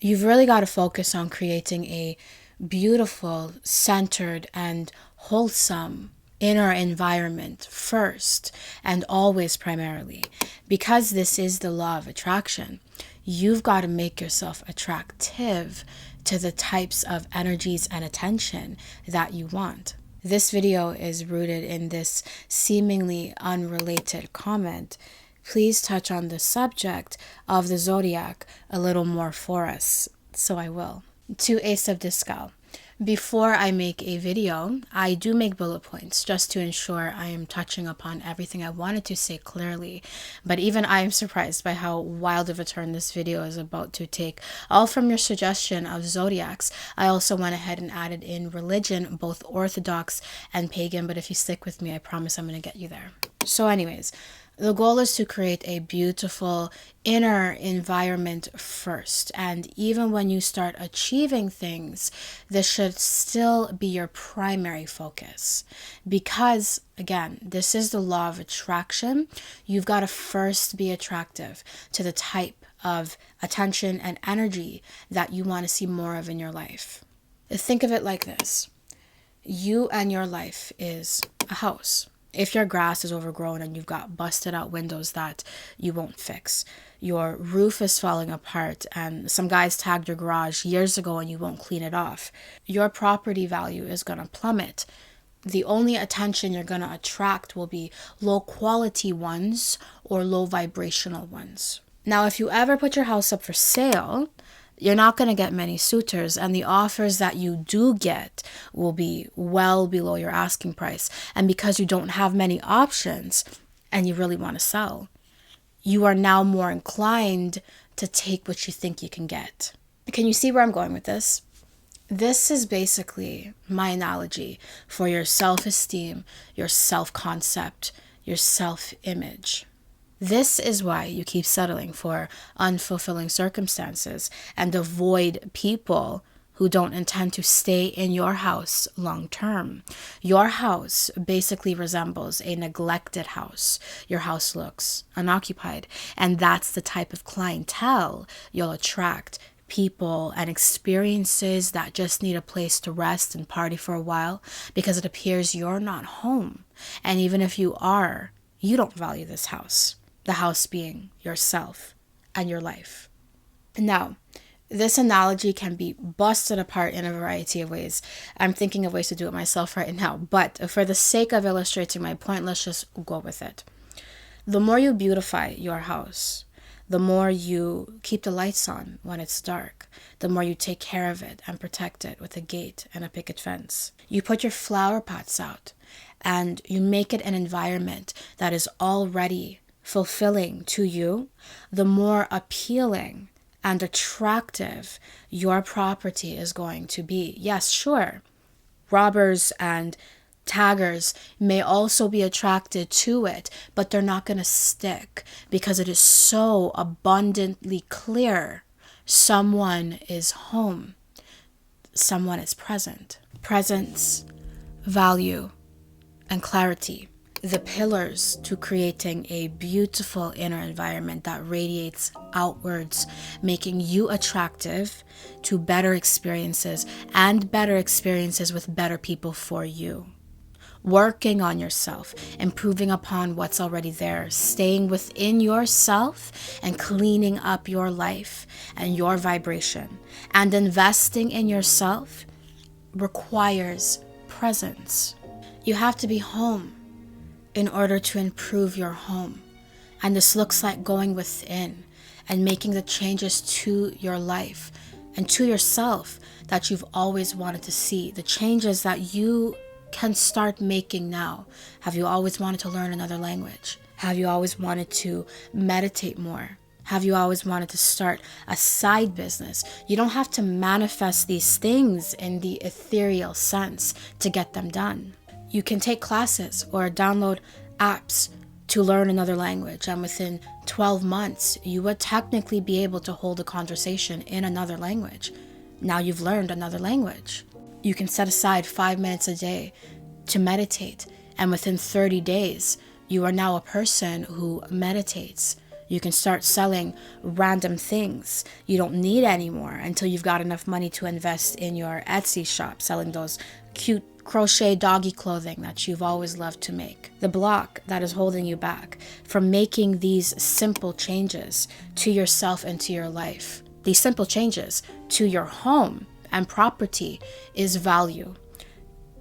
You've really got to focus on creating a beautiful, centered, and wholesome inner environment first and always primarily. Because this is the law of attraction, you've got to make yourself attractive to the types of energies and attention that you want. This video is rooted in this seemingly unrelated comment. Please touch on the subject of the zodiac a little more for us. So I will. To Ace of Discal. Before I make a video, I do make bullet points just to ensure I am touching upon everything I wanted to say clearly. But even I am surprised by how wild of a turn this video is about to take. All from your suggestion of zodiacs, I also went ahead and added in religion, both Orthodox and pagan. But if you stick with me, I promise I'm going to get you there. So anyways, the goal is to create a beautiful inner environment first. And even when you start achieving things, this should still be your primary focus. Because, again, this is the law of attraction. You've got to first be attractive to the type of attention and energy that you want to see more of in your life. Think of it like this. You and your life is a house. If your grass is overgrown and you've got busted out windows that you won't fix, your roof is falling apart and some guys tagged your garage years ago and you won't clean it off, your property value is going to plummet. The only attention you're going to attract will be low quality ones or low vibrational ones. Now, if you ever put your house up for sale, you're not going to get many suitors, and the offers that you do get will be well below your asking price. And because you don't have many options and you really want to sell, you are now more inclined to take what you think you can get. Can you see where I'm going with this? This is basically my analogy for your self-esteem, your self-concept, your self-image. This is why you keep settling for unfulfilling circumstances and avoid people who don't intend to stay in your house long term. Your house basically resembles a neglected house. Your house looks unoccupied, and that's the type of clientele you'll attract. People and experiences that just need a place to rest and party for a while because it appears you're not home. And even if you are, you don't value this house. The house being yourself and your life. Now, this analogy can be busted apart in a variety of ways. I'm thinking of ways to do it myself right now, but for the sake of illustrating my point, let's just go with it. The more you beautify your house, the more you keep the lights on when it's dark, the more you take care of it and protect it with a gate and a picket fence. You put your flower pots out and you make it an environment that is already fulfilling to you, the more appealing and attractive your property is going to be. Yes, sure, robbers and taggers may also be attracted to it, but they're not going to stick because it is so abundantly clear someone is home, someone is present. Presence, value, and clarity. The pillars to creating a beautiful inner environment that radiates outwards, making you attractive to better experiences and better experiences with better people for you. Working on yourself, improving upon what's already there, staying within yourself and cleaning up your life and your vibration. And investing in yourself requires presence. You have to be home in order to improve your home. And this looks like going within and making the changes to your life and to yourself that you've always wanted to see. The changes that you can start making now. Have you always wanted to learn another language? Have you always wanted to meditate more? Have you always wanted to start a side business? You don't have to manifest these things in the ethereal sense to get them done. You can take classes or download apps to learn another language, and within 12 months, you would technically be able to hold a conversation in another language. Now you've learned another language. You can set aside 5 minutes a day to meditate, and within 30 days, you are now a person who meditates. You can start selling random things you don't need anymore until you've got enough money to invest in your Etsy shop, selling those cute crochet doggy clothing that you've always loved to make. The block that is holding you back from making these simple changes to yourself and to your life, these simple changes to your home and property, is value.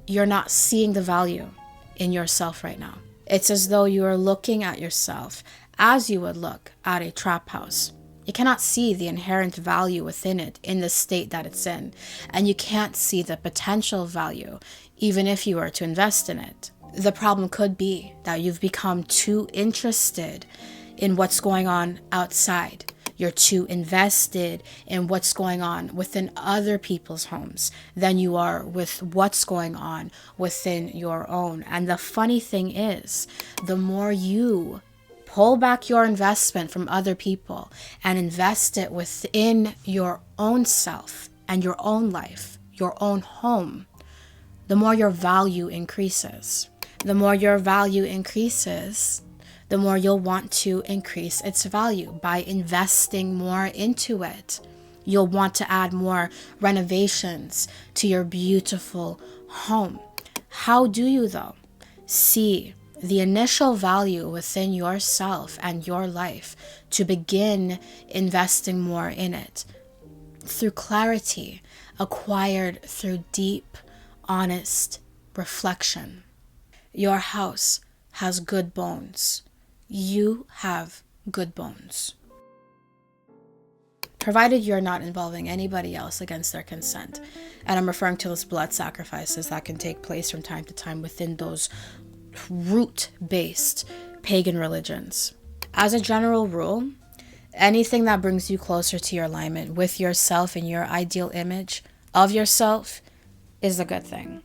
You're not seeing the value in yourself right now. It's as though you are looking at yourself as you would look at a trap house. You cannot see the inherent value within it in the state that it's in, and you can't see the potential value even if you were to invest in it. The problem could be that you've become too interested in what's going on outside. You're too invested in what's going on within other people's homes than you are with what's going on within your own. And the funny thing is, the more you pull back your investment from other people and invest it within your own self and your own life, your own home, the more your value increases. The more your value increases, the more you'll want to increase its value by investing more into it. You'll want to add more renovations to your beautiful home. How do you, though, see the initial value within yourself and your life to begin investing more in it? Through clarity acquired through deep, honest reflection. Your house has good bones. You have good bones. Provided you're not involving anybody else against their consent. And I'm referring to those blood sacrifices that can take place from time to time within those root-based pagan religions. As a general rule, anything that brings you closer to your alignment with yourself and your ideal image of yourself is a good thing.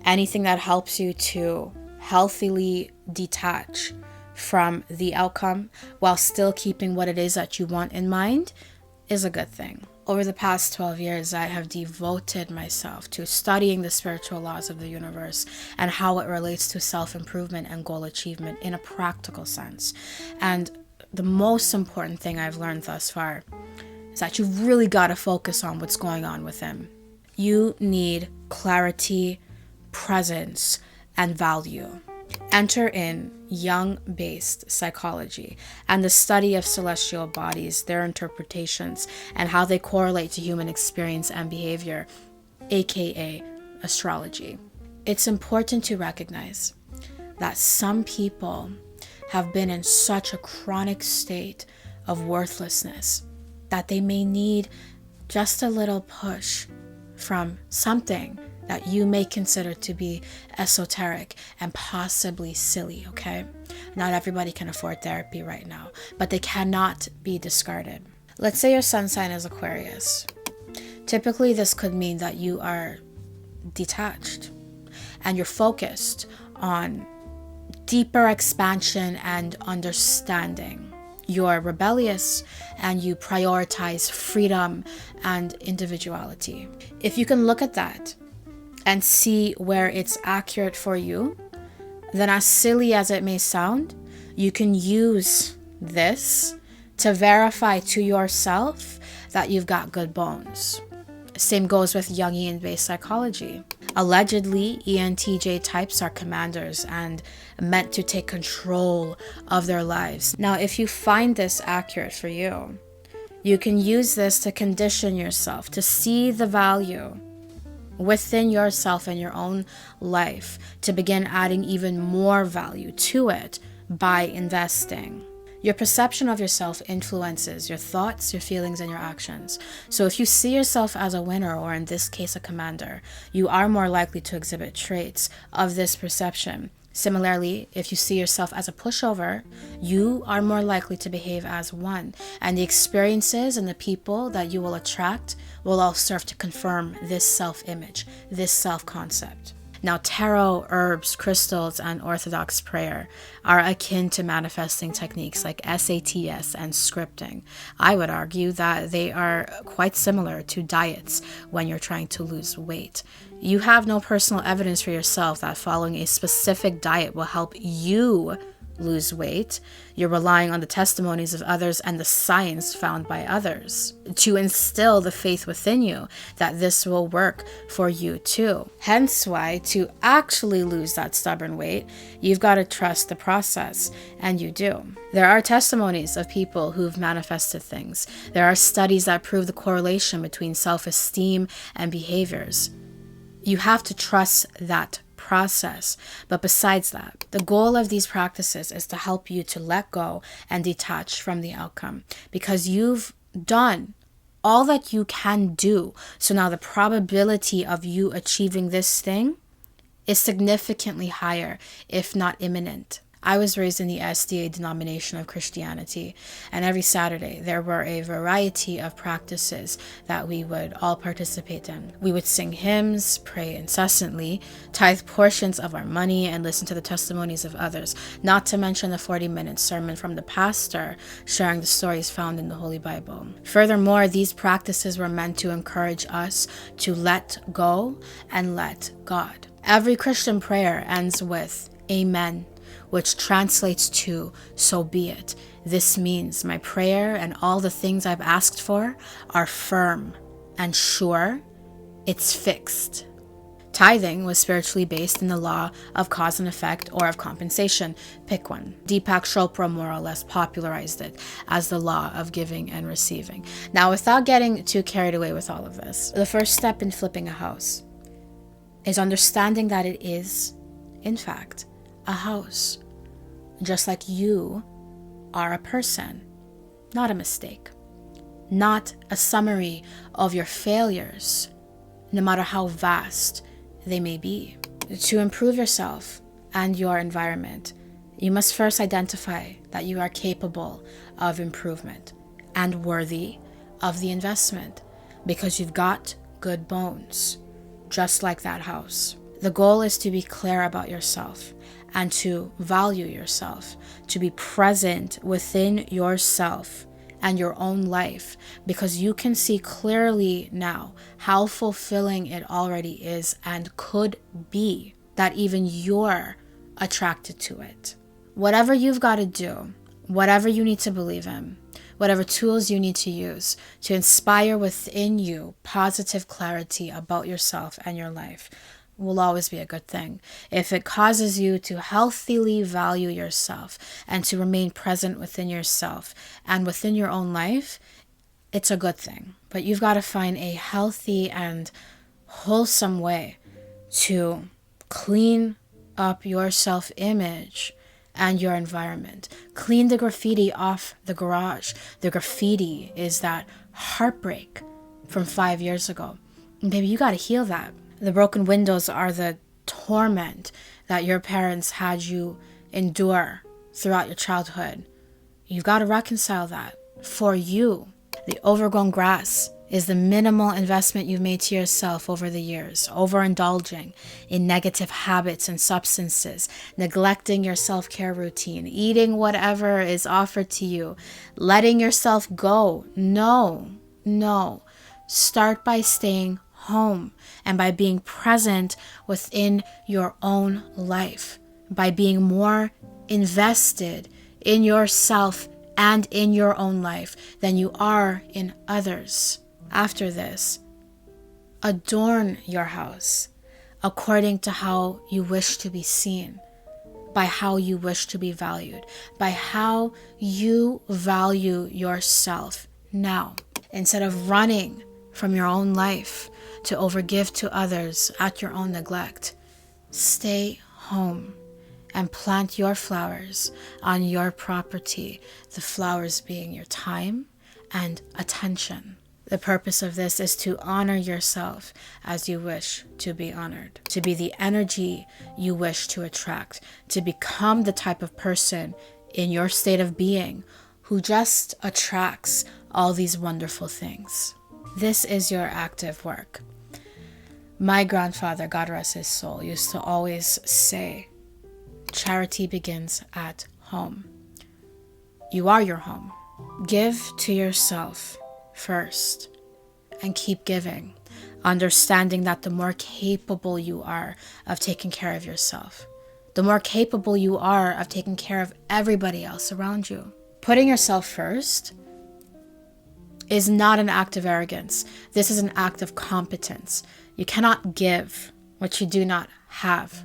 Anything that helps you to healthily detach from the outcome while still keeping what it is that you want in mind is a good thing. Over the past 12 years, I have devoted myself to studying the spiritual laws of the universe and how it relates to self-improvement and goal achievement in a practical sense. And the most important thing I've learned thus far is that you've really got to focus on what's going on within. You need clarity, presence, and value. Enter in Jung-based psychology and the study of celestial bodies, their interpretations, and how they correlate to human experience and behavior, aka astrology. It's important to recognize that some people have been in such a chronic state of worthlessness that they may need just a little push from something that you may consider to be esoteric and possibly silly, okay? Not everybody can afford therapy right now, but they cannot be discarded. Let's say your sun sign is Aquarius. Typically, this could mean that you are detached and you're focused on deeper expansion and understanding. You're rebellious and you prioritize freedom and individuality. If you can look at that and see where it's accurate for you, then as silly as it may sound, you can use this to verify to yourself that you've got good bones. Same goes with Jungian-based psychology. Allegedly, ENTJ types are commanders and meant to take control of their lives. Now, if you find this accurate for you, you can use this to condition yourself to see the value within yourself and your own life, to begin adding even more value to it by investing. Your perception of yourself influences your thoughts, your feelings, and your actions. So if you see yourself as a winner, or in this case, a commander, you are more likely to exhibit traits of this perception. Similarly, if you see yourself as a pushover, you are more likely to behave as one. And the experiences and the people that you will attract will all serve to confirm this self-image, this self-concept. Now, tarot, herbs, crystals, and orthodox prayer are akin to manifesting techniques like SATs and scripting. I would argue that they are quite similar to diets when you're trying to lose weight. You have no personal evidence for yourself that following a specific diet will help you lose weight. You're relying on the testimonies of others and the science found by others to instill the faith within you that this will work for you too. Hence why, to actually lose that stubborn weight, you've got to trust the process, and you do. There are testimonies of people who've manifested things. There are studies that prove the correlation between self-esteem and behaviors. You have to trust that process. But besides that, the goal of these practices is to help you to let go and detach from the outcome, because you've done all that you can do. So now the probability of you achieving this thing is significantly higher, if not imminent. I was raised in the SDA denomination of Christianity, and every Saturday there were a variety of practices that we would all participate in. We would sing hymns, pray incessantly, tithe portions of our money, and listen to the testimonies of others, not to mention the 40-minute sermon from the pastor sharing the stories found in the Holy Bible. Furthermore, these practices were meant to encourage us to let go and let God. Every Christian prayer ends with Amen, which translates to, so be it. This means my prayer and all the things I've asked for are firm and sure. It's fixed. Tithing was spiritually based in the law of cause and effect, or of compensation. Pick one. Deepak Chopra more or less popularized it as the law of giving and receiving. Now, without getting too carried away with all of this, the first step in flipping a house is understanding that it is, in fact, a house. Just like you are a person, not a mistake, not a summary of your failures, no matter how vast they may be. To improve yourself and your environment, you must first identify that you are capable of improvement and worthy of the investment, because you've got good bones, just like that house. The goal is to be clear about yourself and to value yourself, to be present within yourself and your own life, because you can see clearly now how fulfilling it already is and could be, that even you're attracted to it. Whatever you've got to do, whatever you need to believe in, whatever tools you need to use to inspire within you positive clarity about yourself and your life, will always be a good thing. If it causes you to healthily value yourself and to remain present within yourself and within your own life, it's a good thing. But you've got to find a healthy and wholesome way to clean up your self-image and your environment. Clean the graffiti off the garage. The graffiti is that heartbreak from 5 years ago. And baby, you got to heal that. The broken windows are the torment that your parents had you endure throughout your childhood. You've got to reconcile that for you. The overgrown grass is the minimal investment you've made to yourself over the years, overindulging in negative habits and substances, neglecting your self-care routine, eating whatever is offered to you, letting yourself go. No. Start by staying home and by being present within your own life, by being more invested in yourself and in your own life than you are in others. After this, adorn your house according to how you wish to be seen, by how you wish to be valued, by how you value yourself now. Instead of running from your own life to overgive to others at your own neglect, stay home and plant your flowers on your property, the flowers being your time and attention. The purpose of this is to honor yourself as you wish to be honored, to be the energy you wish to attract, to become the type of person in your state of being who just attracts all these wonderful things. This is your active work. My grandfather, God rest his soul, used to always say, charity begins at home. You are your home. Give to yourself first and keep giving, understanding that the more capable you are of taking care of yourself, the more capable you are of taking care of everybody else around you. Putting yourself first is not an act of arrogance. This is an act of competence. You cannot give what you do not have,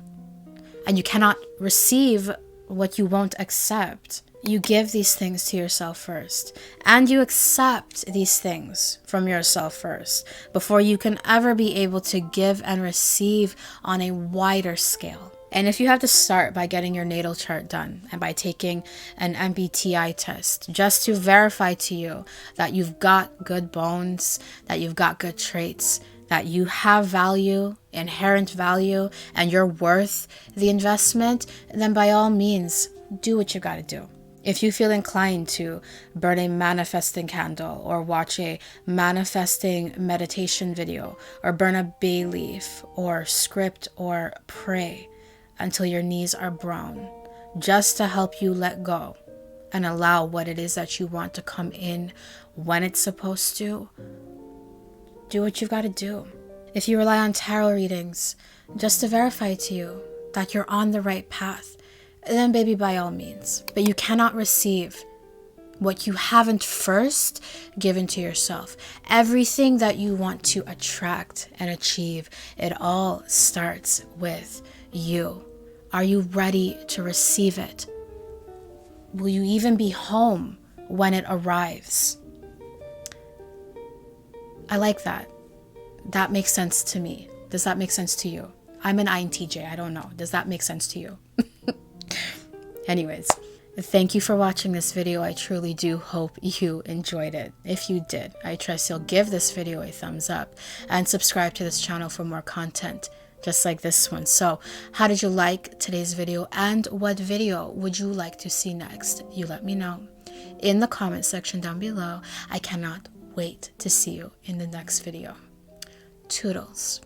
and you cannot receive what you won't accept. You give these things to yourself first, and you accept these things from yourself first before you can ever be able to give and receive on a wider scale. And if you have to start by getting your natal chart done and by taking an MBTI test just to verify to you that you've got good bones, that you've got good traits, that you have value, inherent value, and you're worth the investment, then by all means, do what you got to do. If you feel inclined to burn a manifesting candle or watch a manifesting meditation video or burn a bay leaf or script or pray until your knees are brown, just to help you let go and allow what it is that you want to come in when it's supposed to, do what you've got to do. If you rely on tarot readings just to verify to you that you're on the right path, then baby, by all means. But you cannot receive what you haven't first given to yourself. Everything that you want to attract and achieve, it all starts with you. Are you ready to receive it? Will you even be home when it arrives? I like that. That makes sense to me. Does that make sense to you? I'm an INTJ. I don't know. Does that make sense to you? Anyways, thank you for watching this video. I truly do hope you enjoyed it. If you did, I trust you'll give this video a thumbs up and subscribe to this channel for more content just like this one. So how did you like today's video, and what video would you like to see next? You let me know in the comment section down below. I cannot wait to see you in the next video. Toodles.